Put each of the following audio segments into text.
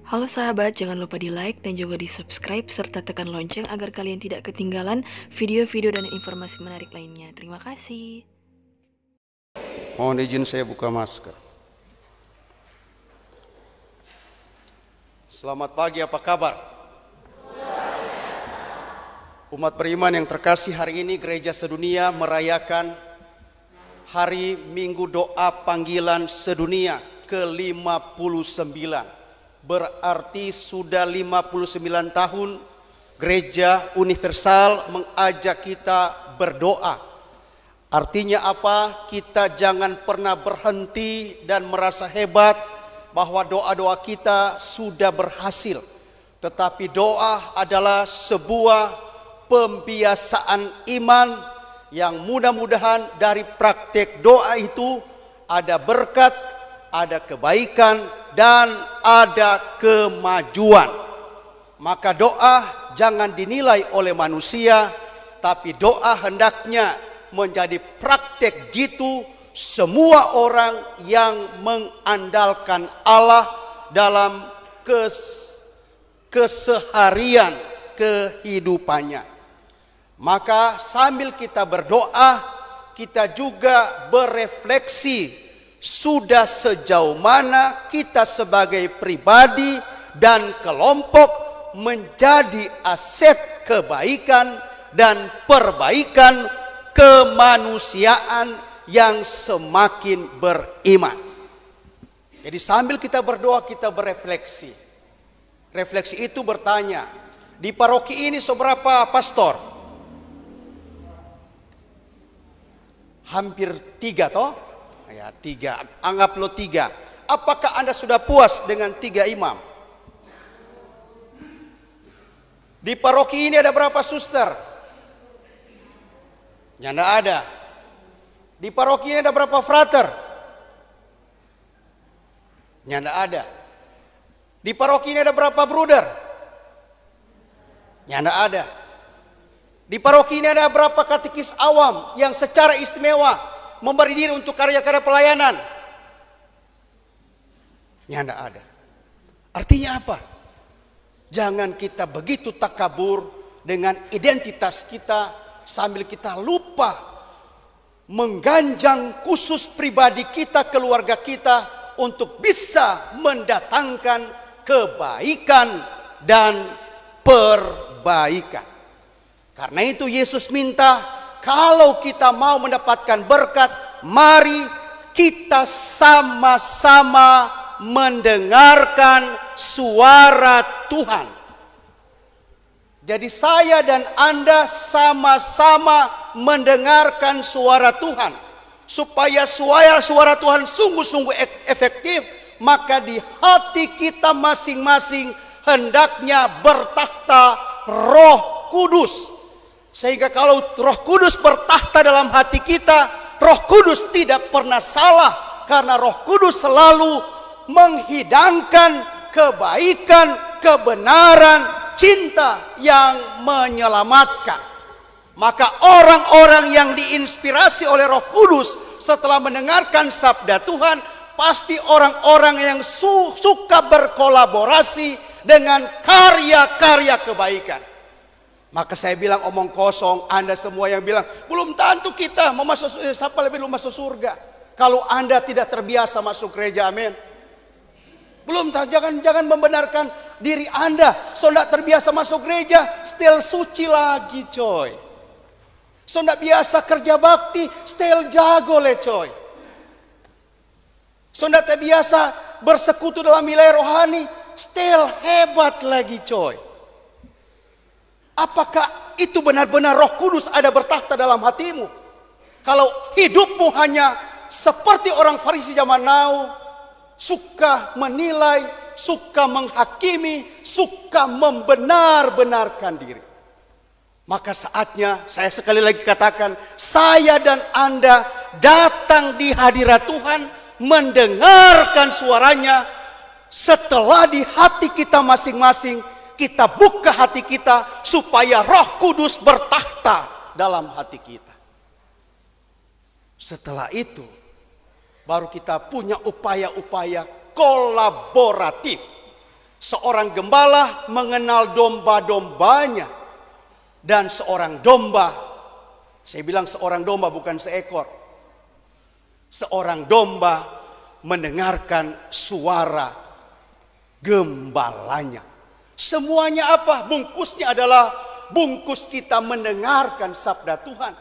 Halo sahabat, jangan lupa di like dan juga di subscribe serta tekan lonceng agar kalian tidak ketinggalan video-video dan informasi menarik lainnya. Terima kasih. Mohon izin saya buka masker. Selamat pagi, apa kabar? Umat beriman yang terkasih, hari ini gereja sedunia merayakan Hari Minggu Doa Panggilan Sedunia ke-59. Berarti sudah 59 tahun Gereja Universal mengajak kita berdoa. Artinya apa? Kita jangan pernah berhenti dan merasa hebat bahwa doa-doa kita sudah berhasil. Tetapi doa adalah sebuah pembiasaan iman yang mudah-mudahan dari praktek doa itu ada berkat, ada kebaikan, dan ada kemajuan. Maka doa jangan dinilai oleh manusia, tapi doa hendaknya menjadi praktek jitu semua orang yang mengandalkan Allah dalam keseharian kehidupannya. Maka sambil kita berdoa, kita juga berefleksi sudah sejauh mana kita sebagai pribadi dan kelompok menjadi aset kebaikan dan perbaikan kemanusiaan yang semakin beriman. Jadi sambil kita berdoa, kita berefleksi. Refleksi itu bertanya, di paroki ini seberapa pastor? Hampir 3 toh? Ya 3, anggap lo 3. Apakah Anda sudah puas dengan 3 imam? Di paroki ini ada berapa suster? Ya enggak ada. Di paroki ini ada berapa frater? Ya enggak ada. Di paroki ini ada berapa bruder? Ya enggak ada. Di paroki ini ada berapa katekis awam yang secara istimewa memberi diri untuk karya-karya pelayanan? Ya enggak ada. Artinya apa? Jangan kita begitu takabur dengan identitas kita sambil kita lupa mengganjang khusus pribadi kita, keluarga kita untuk bisa mendatangkan kebaikan dan perbaikan. Karena itu Yesus minta, kalau kita mau mendapatkan berkat, mari kita sama-sama mendengarkan suara Tuhan. Jadi saya dan Anda sama-sama mendengarkan suara Tuhan. Supaya suara Tuhan sungguh-sungguh efektif, maka di hati kita masing-masing hendaknya bertakhta Roh Kudus. Sehingga kalau Roh Kudus bertakhta dalam hati kita, Roh Kudus tidak pernah salah. Karena Roh Kudus selalu menghidangkan kebaikan, kebenaran, cinta yang menyelamatkan. Maka orang-orang yang diinspirasi oleh Roh Kudus setelah mendengarkan sabda Tuhan, pasti orang-orang yang suka berkolaborasi dengan karya-karya kebaikan. Maka saya bilang omong kosong, Anda semua yang bilang belum tentu kita mau masuk, siapa lebih belum masuk surga kalau Anda tidak terbiasa masuk gereja, amin. Belum, jangan membenarkan diri Anda. So tidak terbiasa masuk gereja, still suci lagi coy. So tidak biasa kerja bakti, still jago le coy. So tidak terbiasa bersekutu dalam wilayah rohani, still hebat lagi coy. Apakah itu benar-benar Roh Kudus ada bertakhta dalam hatimu? Kalau hidupmu hanya seperti orang Farisi zaman now, suka menilai, suka menghakimi, suka membenar-benarkan diri, maka saatnya saya sekali lagi katakan, saya dan Anda datang di hadirat Tuhan, mendengarkan suaranya. Setelah di hati kita masing-masing, kita buka hati kita supaya Roh Kudus bertakhta dalam hati kita. Setelah itu baru kita punya upaya-upaya kolaboratif Seorang gembala mengenal domba-dombanya, dan seorang domba, saya bilang seorang domba bukan seekor, seorang domba mendengarkan suara gembalanya. Semuanya apa? Bungkusnya adalah bungkus kita mendengarkan sabda Tuhan.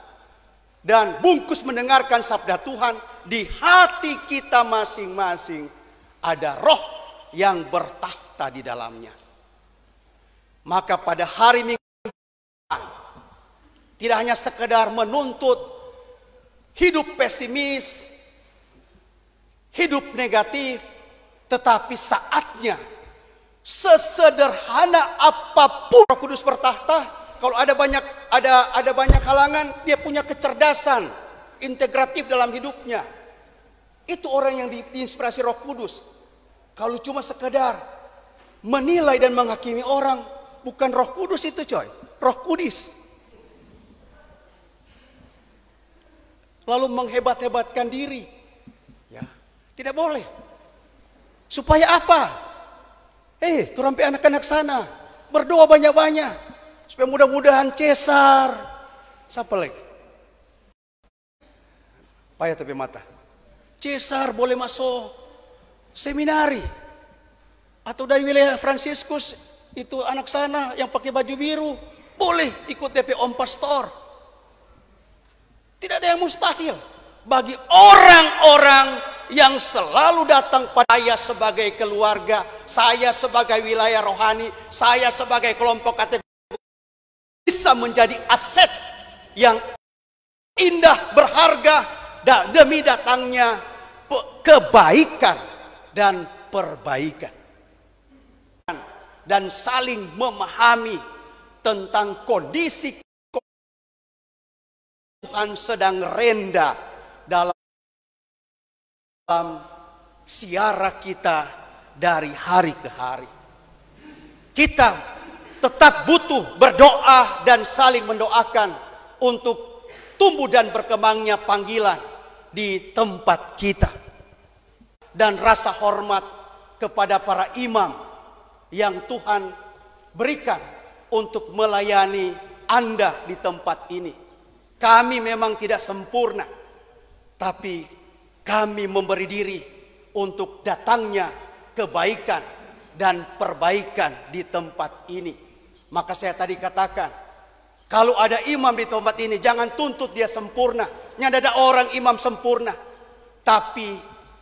Dan bungkus mendengarkan sabda Tuhan, di hati kita masing-masing ada roh yang bertahta di dalamnya. Maka pada hari Minggu tidak hanya sekedar menuntut hidup pesimis, hidup negatif, tetapi saatnya sesederhana apapun Roh Kudus bertahta. Kalau ada banyak halangan, dia punya kecerdasan integratif dalam hidupnya. Itu orang yang diinspirasi Roh Kudus. Kalau cuma sekedar menilai dan menghakimi orang, bukan Roh Kudus itu, coy. Roh Kudis. Lalu menghebat-hebatkan diri. Ya, tidak boleh. Supaya apa? Turampi anak-anak sana, berdoa banyak-banyak. Supaya mudah-mudahan Cesar. Siapa lagi? Payah tapi mata. Cesar boleh masuk seminari. Atau dari wilayah Fransiskus, itu anak sana yang pakai baju biru, boleh ikut DP Om Pastor. Tidak ada yang mustahil bagi orang-orang yang selalu datang pada saya sebagai keluarga, saya sebagai wilayah rohani, saya sebagai kelompok kategori, bisa menjadi aset yang indah, berharga, demi datangnya kebaikan dan perbaikan. Dan saling memahami tentang kondisi Tuhan sedang rendah dalam siara kita dari hari ke hari. Kita tetap butuh berdoa dan saling mendoakan untuk tumbuh dan berkembangnya panggilan di tempat kita. Dan rasa hormat kepada para imam yang Tuhan berikan untuk melayani Anda di tempat ini. Kami memang tidak sempurna, tapi kami memberi diri untuk datangnya kebaikan dan perbaikan di tempat ini. Maka saya tadi katakan, kalau ada imam di tempat ini, jangan tuntut dia sempurna. Tidak ada orang imam sempurna. Tapi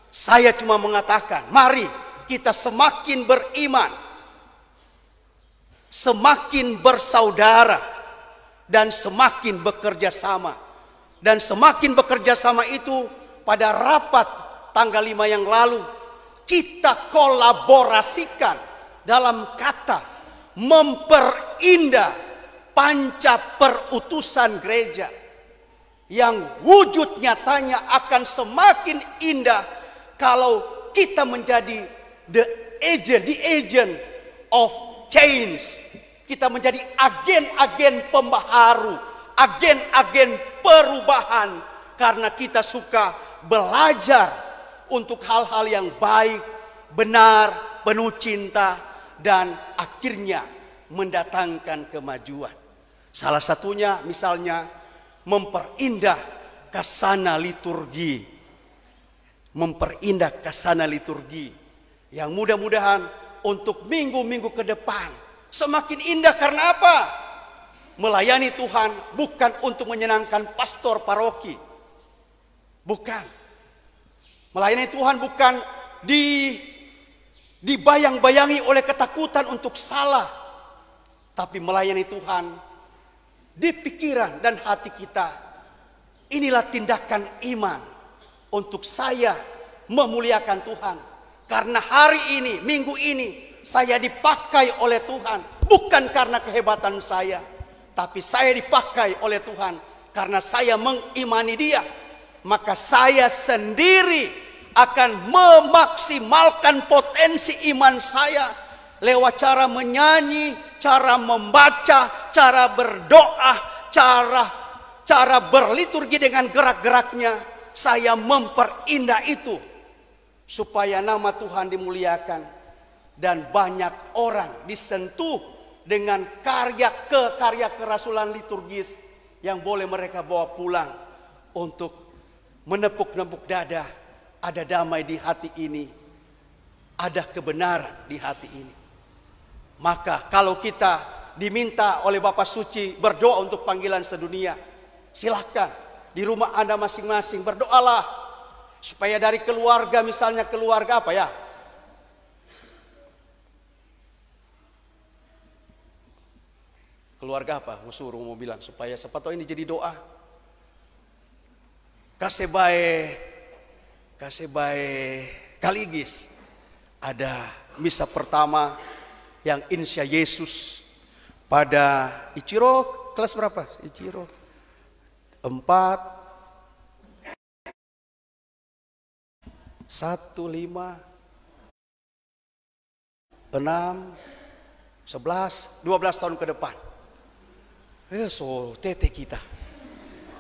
saya cuma mengatakan, mari kita semakin beriman, semakin bersaudara, dan semakin bekerja sama. Dan semakin bekerja sama itu, pada rapat tanggal 5 yang lalu, kita kolaborasikan dalam kata memperindah panca perutusan gereja, yang wujud nyatanya akan semakin indah kalau kita menjadi the agent of change. Kita menjadi agen-agen pembaharu, agen-agen perubahan, karena kita suka belajar untuk hal-hal yang baik, benar, penuh cinta, dan akhirnya mendatangkan kemajuan. Salah satunya misalnya memperindah kasana liturgi. Memperindah kasana liturgi yang mudah-mudahan untuk minggu-minggu ke depan semakin indah. Karena apa? Melayani Tuhan bukan untuk menyenangkan pastor paroki. Bukan. Melayani Tuhan bukan dibayang-bayangi oleh ketakutan untuk salah, tapi melayani Tuhan di pikiran dan hati kita. Inilah tindakan iman untuk saya memuliakan Tuhan, karena hari ini, minggu ini, saya dipakai oleh Tuhan bukan karena kehebatan saya, tapi saya dipakai oleh Tuhan karena saya mengimani Dia. Maka saya sendiri akan memaksimalkan potensi iman saya lewat cara menyanyi, cara membaca, cara berdoa, cara berliturgi dengan gerak-geraknya. Saya memperindah itu supaya nama Tuhan dimuliakan. dan banyak orang disentuh dengan karya kerasulan liturgis yang boleh mereka bawa pulang untuk menepuk-nepuk dada. Ada damai di hati ini, ada kebenaran di hati ini. Maka kalau kita diminta oleh Bapa Suci berdoa untuk panggilan sedunia, silakan di rumah Anda masing-masing berdoalah supaya dari keluarga, misalnya keluarga apa ya? Keluarga apa? Mau bilang supaya sepatu ini jadi doa. Kasih baik Kaligis. Ada misa pertama yang Insya Yesus pada Ichiro kelas berapa? Ichiro 4 1 5 6 11 12 tahun ke depan. So tete kita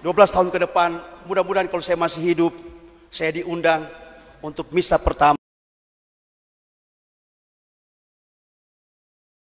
12 tahun ke depan, mudah-mudahan kalau saya masih hidup, saya diundang untuk misa pertama